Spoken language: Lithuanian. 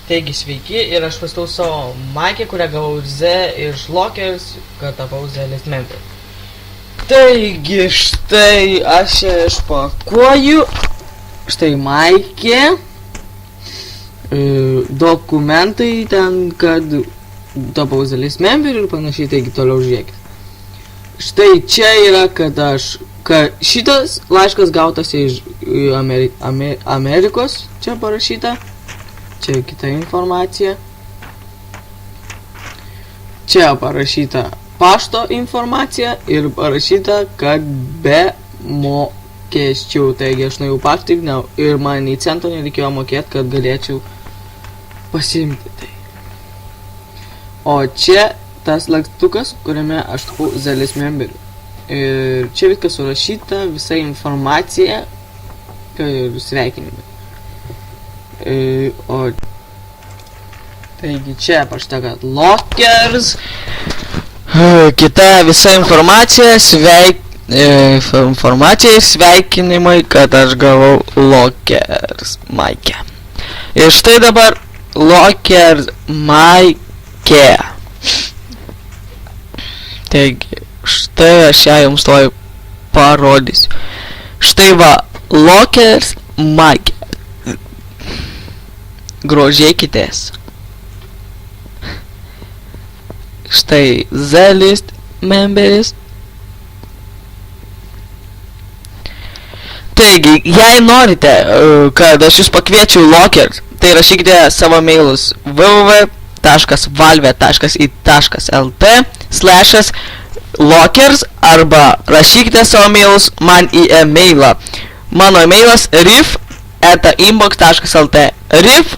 Taigi sveiki ir aš pastau savo Maikę, kurią gavau Z iš Lockers, kad tapau Z list member. Taigi štai aš išpakuoju, štai Maikė, dokumentai ten, kad tapau Z list member ir panašiai, taigi toliau žiūrėkit. Štai čia yra, kad šitas laiškas gautas iš Amerikos, čia parašyta. Čia kita informacija. Čia parašyta pašto informacija ir parašyta, kad be mokesčių. Taigi aš nuėjau paštą ir man nei cento nereikėjo mokėti, kad galėčiau pasiimti tai. O čia tas lakstukas, kuriame aš tapau Z list member. Ir čia viskas surašyta, visa informacija ir sveikinimai. O taigi čia parašyta, kad Lockers, kita visa informacija, sveikinimai, kad aš gavau Lockers Maikę. Ir štai dabar Lockers Maikę. Taigi štai aš ją jums toj parodysiu. Štai va, Lockers Maikę. Grožėkitės. Štai Z list memberis. Taigi, jei norite, kad aš jūs pakviečiau Lockers, tai rašykite savo mailus www.valve.it/Lockers arba rašykite savo mailus man į e-mailą. Mano e-mailas rif@inbox.lt. Rif